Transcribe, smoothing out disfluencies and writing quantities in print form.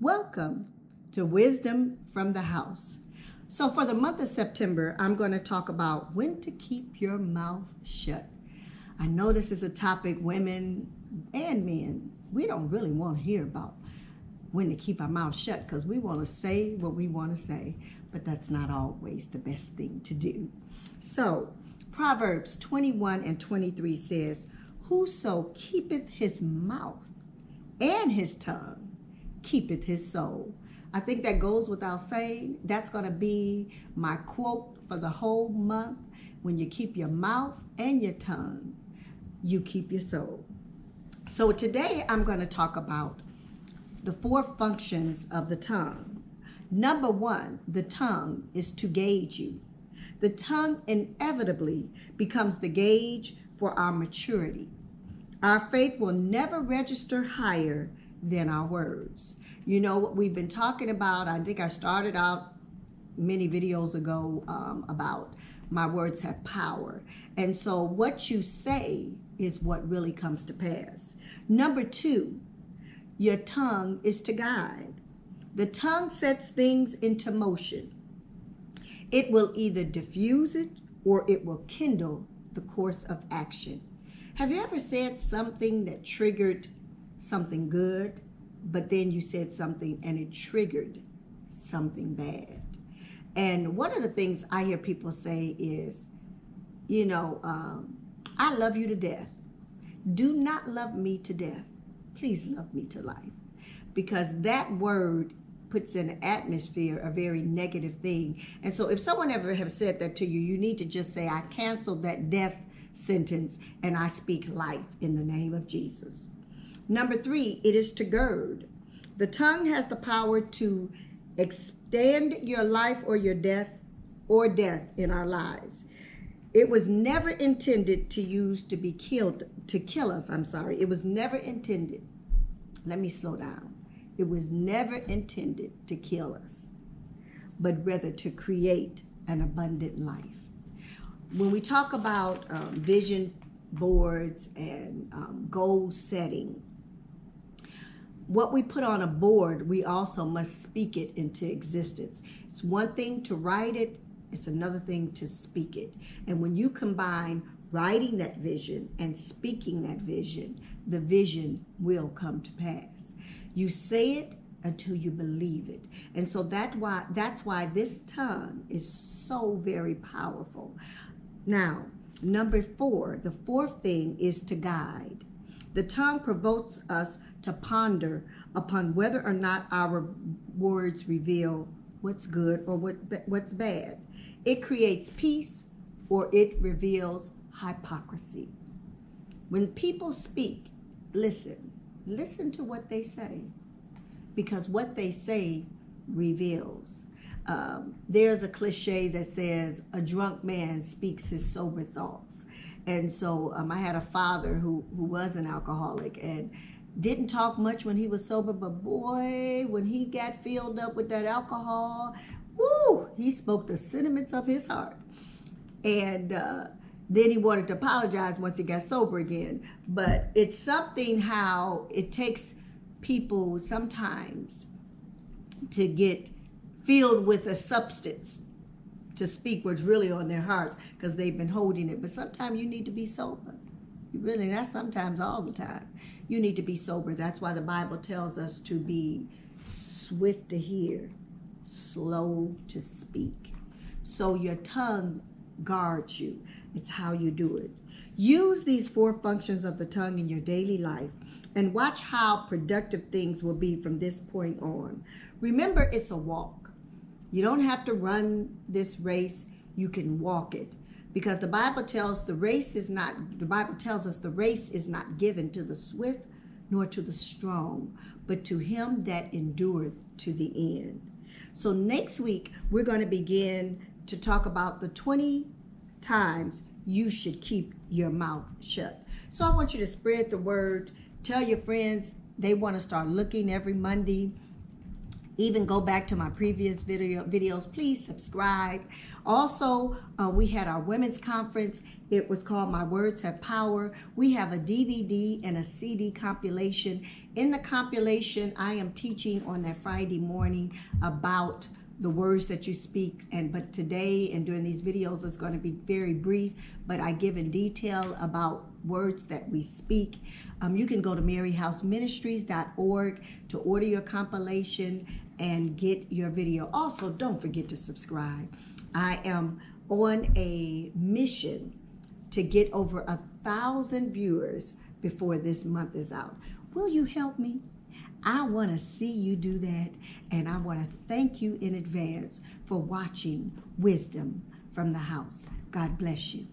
Welcome to Wisdom from the House. So for the month of September, I'm going to talk about when to keep your mouth shut. I know this is a topic women and men, we don't really want to hear about when to keep our mouth shut because we want to say what we want to say, but that's not always the best thing to do. So Proverbs 21 and 23 says, "Whoso keepeth his mouth and his tongue keepeth his soul." I think that goes without saying. That's going to be my quote for the whole month. When you keep your mouth and your tongue, you keep your soul. So today I'm going to talk about the 4 functions of the tongue. Number 1, the tongue is to gauge you. The tongue inevitably becomes the gauge for our maturity. Our faith will never register higher than our words. You know what we've been talking about? I think I started out many videos ago about my words have power. And so what you say is what really comes to pass. Number 2, your tongue is to guide. The tongue sets things into motion. It will either diffuse it or it will kindle the course of action. Have you ever said something that triggered something good, but then you said something and it triggered something bad? And one of the things I hear people say is, I love you to death. Do not love me to death. Please love me to life. Because that word puts in an atmosphere a very negative thing. And so if someone ever have said that to you, you need to just say, I canceled that death sentence and I speak life in the name of Jesus. Number 3, it is to gird. The tongue has the power to extend your life or your death in our lives. It was never intended to kill us. It was never intended. Let me slow down. It was never intended to kill us, but rather to create an abundant life. When we talk about vision boards and goal setting, what we put on a board, we also must speak it into existence. It's one thing to write it, it's another thing to speak it. And when you combine writing that vision and speaking that vision, the vision will come to pass. You say it until you believe it. And so that's why this tongue is so very powerful. Now, number 4, the 4th thing is to guide. The tongue provokes us to ponder upon whether or not our words reveal what's good or what's bad. It creates peace or it reveals hypocrisy. When people speak, listen to what they say, because what they say reveals. There's a cliche that says a drunk man speaks his sober thoughts. And so I had a father who was an alcoholic and didn't talk much when he was sober, but boy, when he got filled up with that alcohol, he spoke the sentiments of his heart. And then he wanted to apologize once he got sober again. But it's something how it takes people sometimes to get filled with a substance to speak what's really on their hearts because they've been holding it. But sometimes you need to be sober. Not sometimes, all the time. You need to be sober. That's why the Bible tells us to be swift to hear, slow to speak. So your tongue guards you. It's how you do it. Use these 4 functions of the tongue in your daily life and watch how productive things will be from this point on. Remember, it's a walk. You don't have to run this race. You can walk it. Because the Bible tells us the race is not given to the swift nor to the strong, but to him that endureth to the end. So next week, we're going to begin to talk about the 20 times you should keep your mouth shut. So I want you to spread the word. Tell your friends they want to start looking every Monday Even go back to my previous videos. Please subscribe. Also, we had our women's conference. It was called My Words Have Power. We have a DVD and a CD compilation. In the compilation, I am teaching on that Friday morning about the words that you speak, but today and during these videos is going to be very brief, but I give in detail about words that we speak. You can go to maryhouseministries.org to order your compilation and get your video. Also, don't forget to subscribe. I am on a mission to get over 1,000 viewers before this month is out. Will you help me? I want to see you do that, and I want to thank you in advance for watching Wisdom from the House. God bless you.